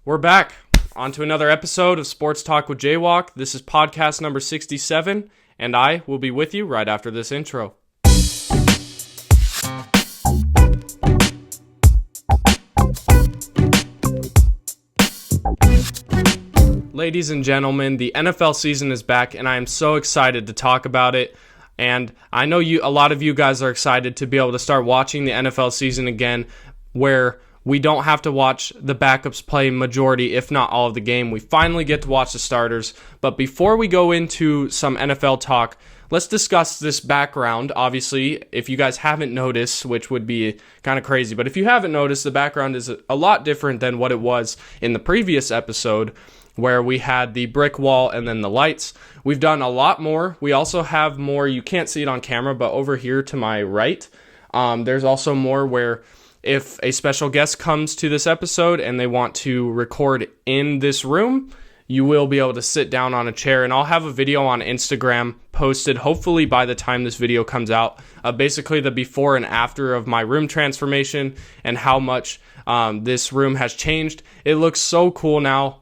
We're back on to another episode of Sports Talk with JWock. This is podcast number 67, and I will be with you right after this intro. Ladies and gentlemen, the NFL season is back, and I am so excited to talk about it. And I know a lot of you guys are excited to be able to start watching the NFL season again, where we don't have to watch the backups play majority, if not all of the game. We finally get to watch the starters. But before we go into some NFL talk, let's discuss this background. Obviously, if you guys haven't noticed, which would be kind of crazy, but if you haven't noticed, the background is a lot different than what it was in the previous episode, where we had the brick wall and then the lights. We've done a lot more. We also have more, you can't see it on camera, but over here to my right, there's also more where if a special guest comes to this episode and they want to record in this room, you will be able to sit down on a chair, and I'll have a video on Instagram posted hopefully by the time this video comes out, basically the before and after of my room transformation and how much this room has changed. It looks so cool now,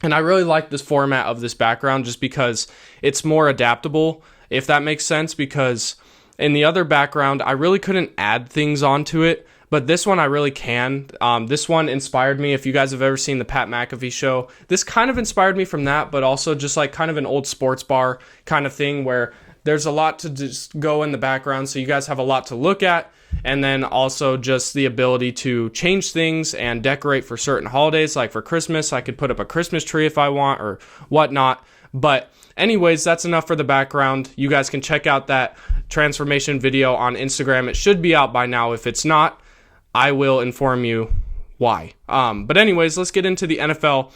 and I really like this format of this background just because it's more adaptable, if that makes sense, because in the other background I really couldn't add things onto it. But this one I really can. This one inspired me. If you guys have ever seen the Pat McAfee show, this kind of inspired me from that, but also just like kind of an old sports bar kind of thing where there's a lot to just go in the background, so you guys have a lot to look at, and then also just the ability to change things and decorate for certain holidays. Like for Christmas, I could put up a Christmas tree if I want or whatnot. But anyways, that's enough for the background. You guys can check out that transformation video on Instagram. It should be out by now. If it's not, I will inform you why. But anyways, let's get into the NFL,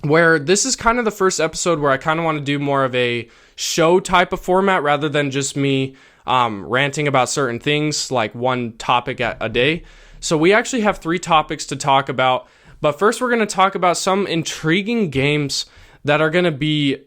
where this is kind of the first episode where I kind of want to do more of a show type of format rather than just me ranting about certain things, like one topic a day. So we actually have 3 topics to talk about. But first, we're going to talk about some intriguing games that are going to be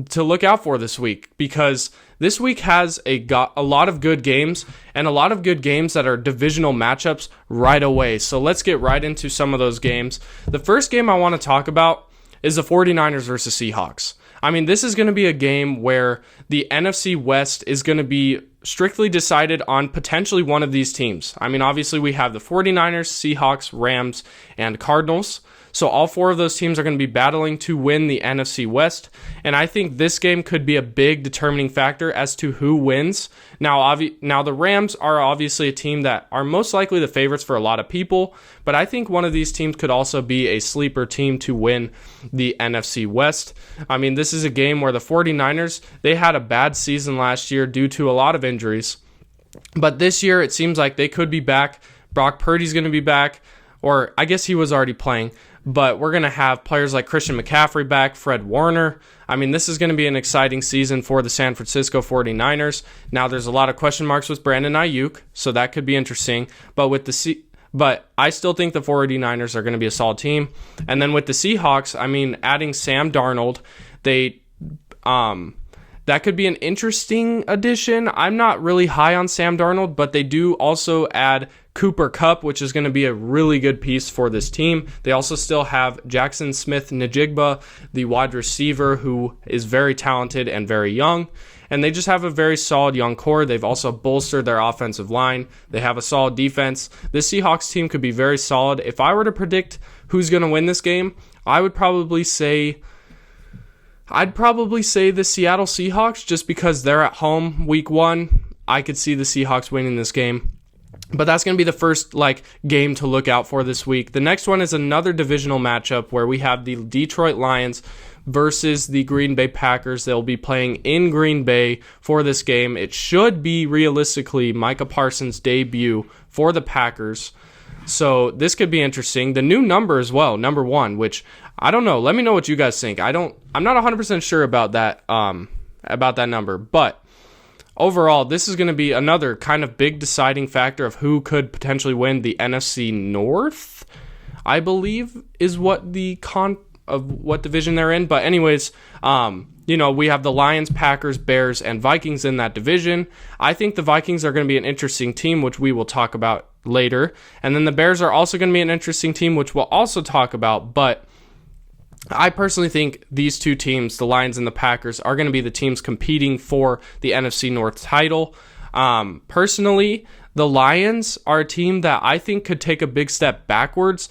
to look out for this week, because this week has a lot of good games and a lot of good games that are divisional matchups right away. So let's get right into some of those games. The first game I want to talk about is the 49ers versus Seahawks. I mean, this is going to be a game where the NFC West is going to be strictly decided on potentially one of these teams. I mean, obviously we have the 49ers, Seahawks, Rams, and Cardinals. So all 4 of those teams are going to be battling to win the NFC West, and I think this game could be a big determining factor as to who wins. Now the Rams are obviously a team that are most likely the favorites for a lot of people, but I think one of these teams could also be a sleeper team to win the NFC West. I mean, this is a game where the 49ers, they had a bad season last year due to a lot of injuries, but this year it seems like they could be back. Brock Purdy's going to be back, or I guess he was already playing. But we're going to have players like Christian McCaffrey back, Fred Warner. I mean, this is going to be an exciting season for the San Francisco 49ers. Now, there's a lot of question marks with Brandon Ayuk, so that could be interesting. But I still think the 49ers are going to be a solid team. And then with the Seahawks, I mean, adding Sam Darnold, that could be an interesting addition. I'm not really high on Sam Darnold, but they do also add Cooper Kupp, which is going to be a really good piece for this team. They also still have Jackson Smith-Njigba, the wide receiver, who is very talented and very young. And they just have a very solid young core. They've also bolstered their offensive line. They have a solid defense. This Seahawks team could be very solid. If I were to predict who's going to win this game, I'd probably say the Seattle Seahawks, just because they're at home week 1. I could see the Seahawks winning this game. But that's going to be the first game to look out for this week. The next one is another divisional matchup where we have the Detroit Lions versus the Green Bay Packers. They'll be playing in Green Bay for this game. It should be realistically Micah Parsons' debut for the Packers. So this could be interesting. The new number as well, number 1, which I don't know. Let me know what you guys think. I'm not 100% sure about that number, but overall, this is going to be another kind of big deciding factor of who could potentially win the NFC North, I believe, is what what division they're in. But anyways, we have the Lions, Packers, Bears, and Vikings in that division. I think the Vikings are going to be an interesting team, which we will talk about later. And then the Bears are also going to be an interesting team, which we'll also talk about. But I personally think these two teams, the Lions and the Packers, are going to be the teams competing for the NFC North title. Personally, the Lions are a team that I think could take a big step backwards,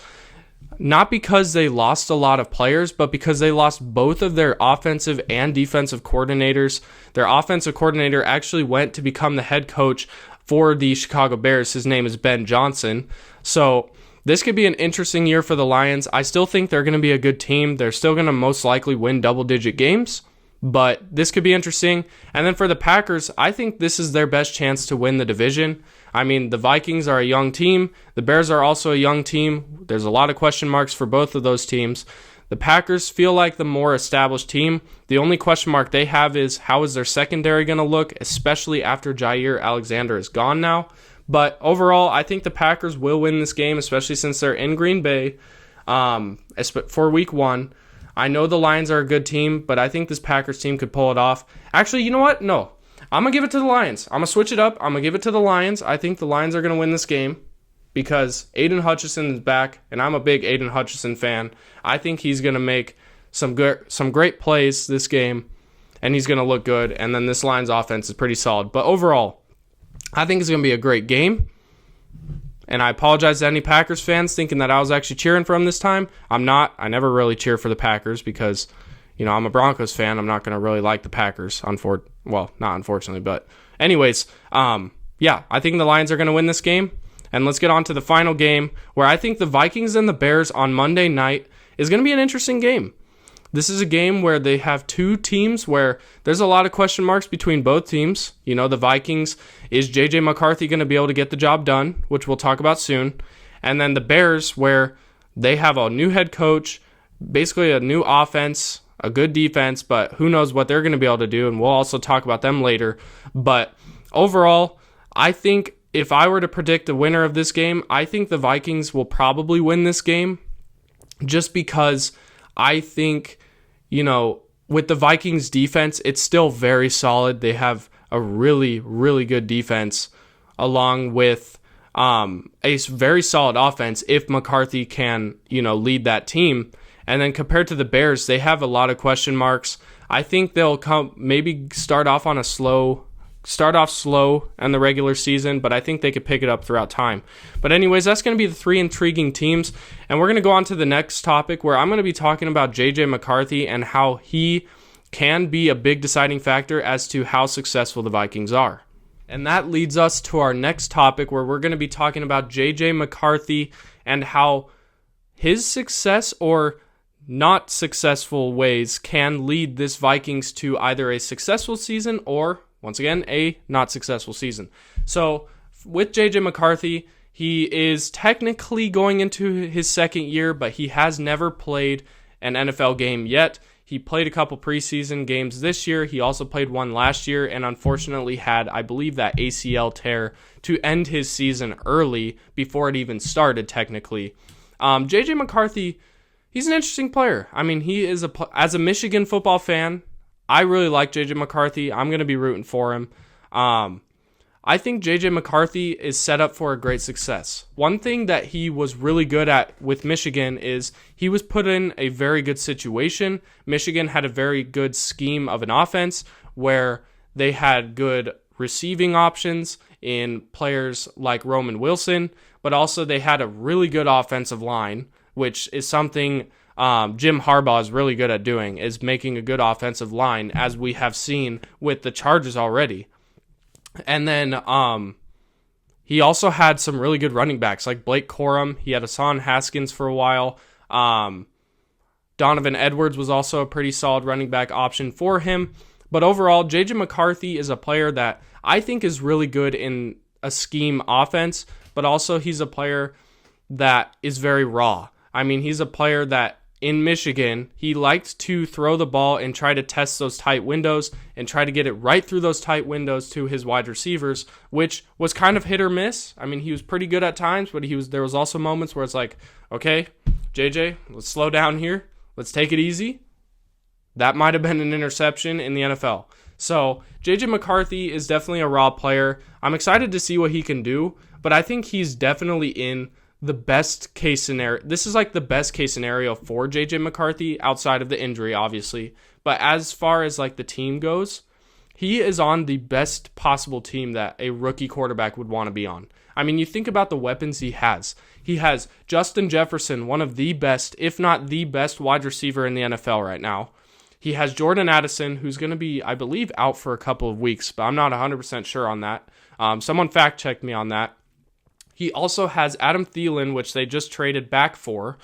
not because they lost a lot of players, but because they lost both of their offensive and defensive coordinators. Their offensive coordinator actually went to become the head coach for the Chicago Bears. His name is Ben Johnson. So this could be an interesting year for the Lions. I still think they're going to be a good team. They're still going to most likely win double-digit games, but this could be interesting. And then for the Packers, I think this is their best chance to win the division. I mean, the Vikings are a young team. The Bears are also a young team. There's a lot of question marks for both of those teams. The Packers feel like the more established team. The only question mark they have is how is their secondary going to look, especially after Jair Alexander is gone now. But overall, I think the Packers will win this game, especially since they're in Green Bay for week 1. I know the Lions are a good team, but I think this Packers team could pull it off. Actually, you know what? No. I'm going to give it to the Lions. I'm going to switch it up. I'm going to give it to the Lions. I think the Lions are going to win this game because Aiden Hutchinson is back, and I'm a big Aiden Hutchinson fan. I think he's going to make some great plays this game, and he's going to look good, and then this Lions offense is pretty solid. But overall, I think it's going to be a great game, and I apologize to any Packers fans thinking that I was actually cheering for them this time. I'm not. I never really cheer for the Packers because, I'm a Broncos fan. I'm not going to really like the Packers, not unfortunately, but anyways, I think the Lions are going to win this game, and let's get on to the final game where I think the Vikings and the Bears on Monday night is going to be an interesting game. This is a game where they have two teams where there's a lot of question marks between both teams. The Vikings, is JJ McCarthy going to be able to get the job done, which we'll talk about soon. And then the Bears, where they have a new head coach, basically a new offense, a good defense, but who knows what they're going to be able to do, and we'll also talk about them later. But overall, I think if I were to predict the winner of this game, I think the Vikings will probably win this game just because I think, with the Vikings defense, it's still very solid. They have a really, really good defense along with a very solid offense if McCarthy can, lead that team. And then compared to the Bears, they have a lot of question marks. I think they'll maybe start off slow in the regular season, but I think they could pick it up throughout time. But anyways, that's going to be the three intriguing teams, and we're going to go on to the next topic where I'm going to be talking about JJ McCarthy and how he can be a big deciding factor as to how successful the Vikings are. And that leads us to our next topic where we're going to be talking about JJ McCarthy and how his success or not successful ways can lead this Vikings to either a successful season or, once again, a not successful season. So with JJ McCarthy, he is technically going into his second year, but he has never played an NFL game yet. He played a couple preseason games this year. He also played one last year and unfortunately had, I believe, that ACL tear to end his season early before it even started technically. JJ McCarthy, he's an interesting player. I mean, he is as a Michigan football fan, I really like JJ McCarthy. I'm going to be rooting for him. I think JJ McCarthy is set up for a great success. One thing that he was really good at with Michigan is he was put in a very good situation. Michigan had a very good scheme of an offense where they had good receiving options in players like Roman Wilson, but also they had a really good offensive line, which is something Jim Harbaugh is really good at doing, is making a good offensive line, as we have seen with the Chargers already. And then he also had some really good running backs, like Blake Corum. He had Hassan Haskins for a while. Donovan Edwards was also a pretty solid running back option for him. But overall, JJ McCarthy is a player that I think is really good in a scheme offense, but also he's a player that is very raw. I mean, he's a player that in Michigan, he liked to throw the ball and try to test those tight windows and try to get it right through those tight windows to his wide receivers, which was kind of hit or miss. I mean, he was pretty good at times, but there was also moments where it's like, okay, JJ, let's slow down here. Let's take it easy. That might have been an interception in the NFL. So JJ McCarthy is definitely a raw player. I'm excited to see what he can do, but I think he's definitely in the best case scenario. This is like the best case scenario for JJ McCarthy outside of the injury, obviously. But as far as like the team goes, he is on the best possible team that a rookie quarterback would want to be on. I mean, you think about the weapons he has. He has Justin Jefferson, one of the best, if not the best wide receiver in the NFL right now. He has Jordan Addison, who's going to be, I believe, out for a couple of weeks, but I'm not 100% sure on that. Someone fact-checked me on that. He also has Adam Thielen, which they just traded back for.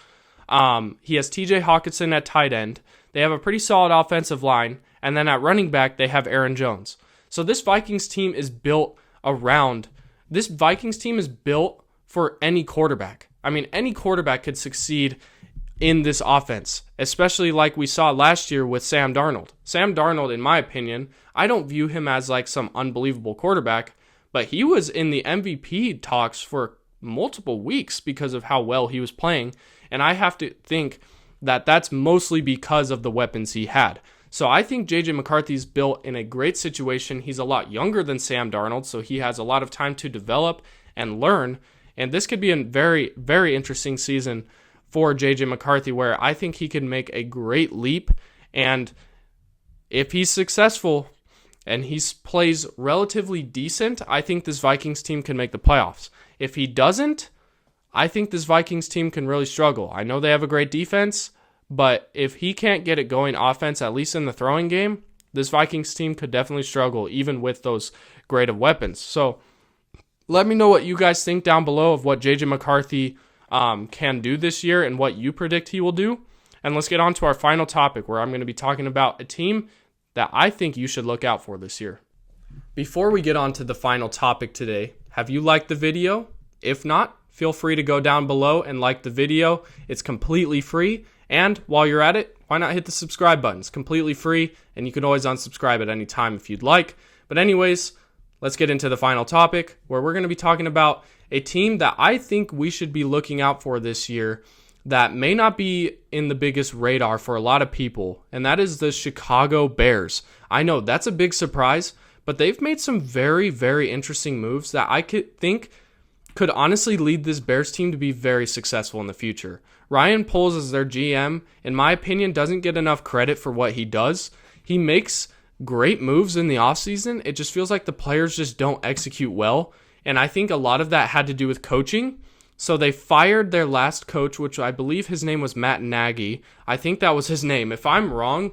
He has TJ Hawkinson at tight end. They have a pretty solid offensive line. And then at running back, they have Aaron Jones. So this Vikings team is built for any quarterback. I mean, any quarterback could succeed in this offense, especially like we saw last year with Sam Darnold. Sam Darnold, in my opinion, I don't view him as like some unbelievable quarterback, but he was in the MVP talks for multiple weeks because of how well he was playing. And I have to think that that's mostly because of the weapons he had. So I think J.J. McCarthy's built in a great situation. He's a lot younger than Sam Darnold, so he has a lot of time to develop and learn. And this could be a very, very interesting season for J.J. McCarthy, where I think he can make a great leap. And if he's successful and he plays relatively decent, I think this Vikings team can make the playoffs. If he doesn't, I think this Vikings team can really struggle. I know they have a great defense, but if he can't get it going offense, at least in the throwing game, this Vikings team could definitely struggle, even with those great of weapons. So let me know what you guys think down below of what J.J. McCarthy can do this year and what you predict he will do. And let's get on to our final topic, where I'm going to be talking about a team that I think you should look out for this year. Before we get on to the final topic today, have you liked the video? If not, feel free to go down below and like the video. It's completely free. And while you're at it, why not hit the subscribe button? It's completely free, and you can always unsubscribe at any time if you'd like. But anyways, let's get into the final topic, where we're going to be talking about a team that I think we should be looking out for this year that may not be in the biggest radar for a lot of people, and that is the Chicago Bears. I know that's a big surprise, but they've made some very, very interesting moves that I could honestly lead this Bears team to be very successful in the future. Ryan Poles, as their GM, in my opinion, doesn't get enough credit for what he does. He makes great moves in the offseason. It just feels like the players just don't execute well, and I think a lot of that had to do with coaching. So they fired their last coach, which I believe his name was Matt Nagy. I think that was his name. If I'm wrong,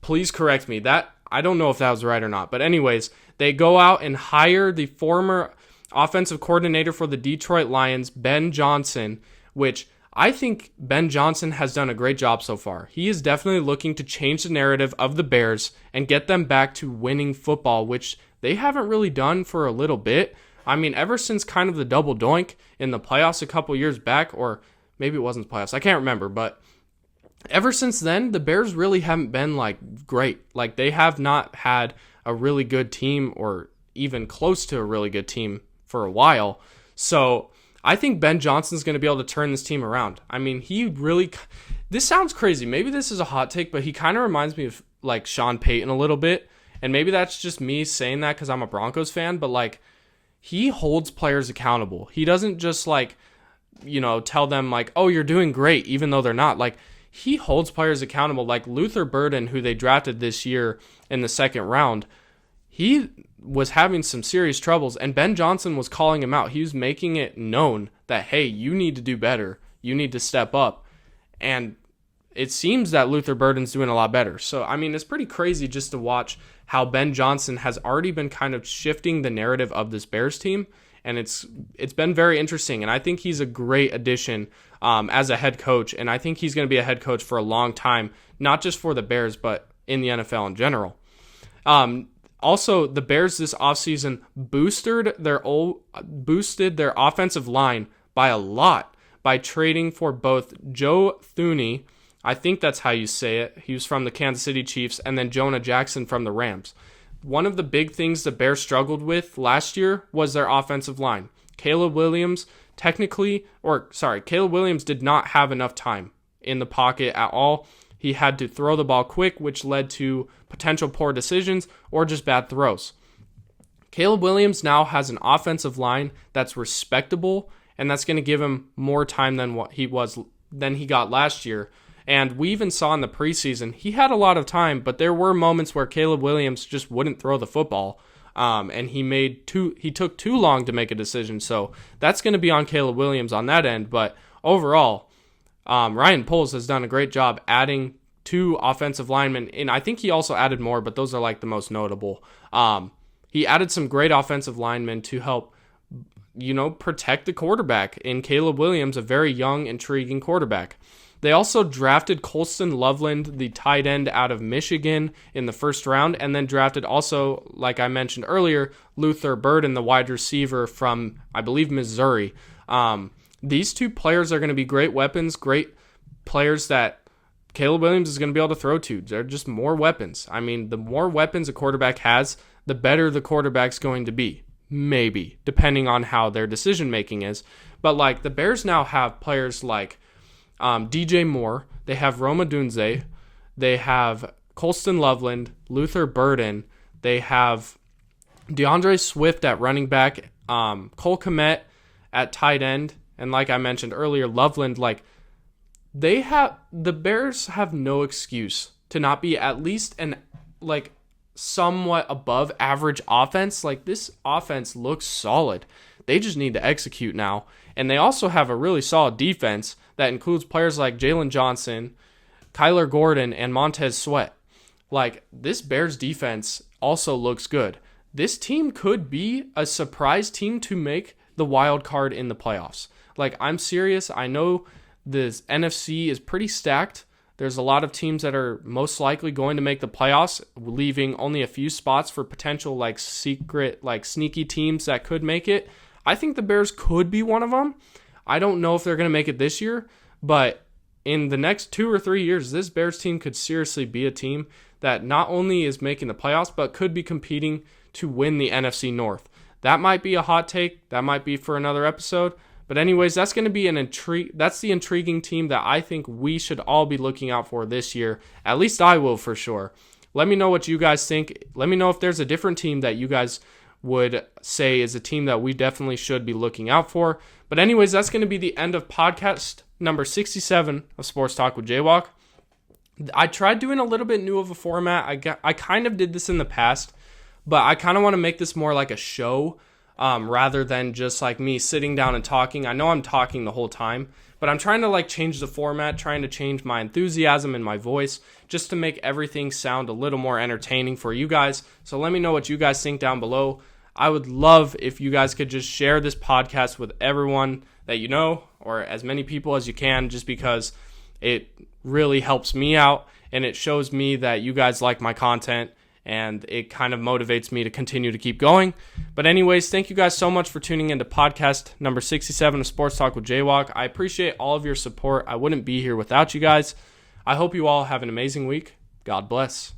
please correct me. I don't know if that was right or not. But anyways, they go out and hire the former offensive coordinator for the Detroit Lions, Ben Johnson, which I think Ben Johnson has done a great job so far. He is definitely looking to change the narrative of the Bears and get them back to winning football, which they haven't really done for a little bit. I mean, ever since kind of the double doink in the playoffs a couple years back, or maybe it wasn't the playoffs, I can't remember, but ever since then, the Bears really haven't been like great. Like, they have not had a really good team, or even close to a really good team, for a while. So I think Ben Johnson's going to be able to turn this team around. I mean, this sounds crazy. Maybe this is a hot take, but he kind of reminds me of like Sean Payton a little bit. And maybe that's just me saying that because I'm a Broncos fan, but like, he holds players accountable. He doesn't just like, tell them like, oh, you're doing great, even though they're not. Like, he holds players accountable. Like Luther Burden, who they drafted this year in the second round, he was having some serious troubles, and Ben Johnson was calling him out. He was making it known that, hey, you need to do better. You need to step up. And it seems that Luther Burden's doing a lot better. So, I mean, it's pretty crazy just to watch how Ben Johnson has already been kind of shifting the narrative of this Bears team, and it's been very interesting. And I think he's a great addition as a head coach, and I think he's going to be a head coach for a long time, not just for the Bears, but in the NFL in general. Also, the Bears this offseason boosted their offensive line by a lot by trading for both Joe Thuney, I think that's how you say it. He was from the Kansas City Chiefs, and then Jonah Jackson from the Rams. One of the big things the Bears struggled with last year was their offensive line. Caleb Williams did not have enough time in the pocket at all. He had to throw the ball quick, which led to potential poor decisions or just bad throws. Caleb Williams now has an offensive line that's respectable, and that's going to give him more time than he got last year. And we even saw in the preseason, he had a lot of time, but there were moments where Caleb Williams just wouldn't throw the football. And he took too long to make a decision. So that's going to be on Caleb Williams on that end. But overall, Ryan Poles has done a great job adding 2 offensive linemen. And I think he also added more, but those are like the most notable. He added some great offensive linemen to help, protect the quarterback in Caleb Williams, a very young, intriguing quarterback. They also drafted Colston Loveland, the tight end out of Michigan, in the first round, and then drafted also, like I mentioned earlier, Luther Burden, the wide receiver from, I believe, Missouri. These 2 players are going to be great weapons, great players that Caleb Williams is going to be able to throw to. They're just more weapons. I mean, the more weapons a quarterback has, the better the quarterback's going to be. Maybe, depending on how their decision-making is. But, like, the Bears now have players like DJ Moore, they have Roma Dunze, they have Colston Loveland, Luther Burden, they have DeAndre Swift at running back, Cole Kmet at tight end, and like I mentioned earlier, Loveland. Like, the Bears have no excuse to not be at least an somewhat above average offense. Like, this offense looks solid. They just need to execute now. And they also have a really solid defense that includes players like Jalen Johnson, Kyler Gordon, and Montez Sweat. Like, this Bears defense also looks good. This team could be a surprise team to make the wild card in the playoffs. Like, I'm serious. I know this NFC is pretty stacked. There's a lot of teams that are most likely going to make the playoffs, leaving only a few spots for potential sneaky teams that could make it. I think the Bears could be one of them. I don't know if they're going to make it this year, but in the next 2 or 3 years, this Bears team could seriously be a team that not only is making the playoffs, but could be competing to win the NFC North. That might be a hot take. That might be for another episode. But anyways, that's going to be that's the intriguing team that I think we should all be looking out for this year. At least I will, for sure. Let me know what you guys think. Let me know if there's a different team that you guys would say is a team that we definitely should be looking out for. But anyways, that's going to be the end of podcast number 67 of Sports Talk with JWock. I tried doing a little bit new of a format. I kind of did this in the past, but I kind of want to make this more like a show rather than just like me sitting down and talking. I know I'm talking the whole time, but I'm trying to change the format, trying to change my enthusiasm and my voice just to make everything sound a little more entertaining for you guys. So let me know what you guys think down below. I would love if you guys could just share this podcast with everyone that you know, or as many people as you can, just because it really helps me out and it shows me that you guys like my content, and it kind of motivates me to continue to keep going. But anyways, thank you guys so much for tuning into podcast number 67 of Sports Talk with JWock. I appreciate all of your support. I wouldn't be here without you guys. I hope you all have an amazing week. God bless.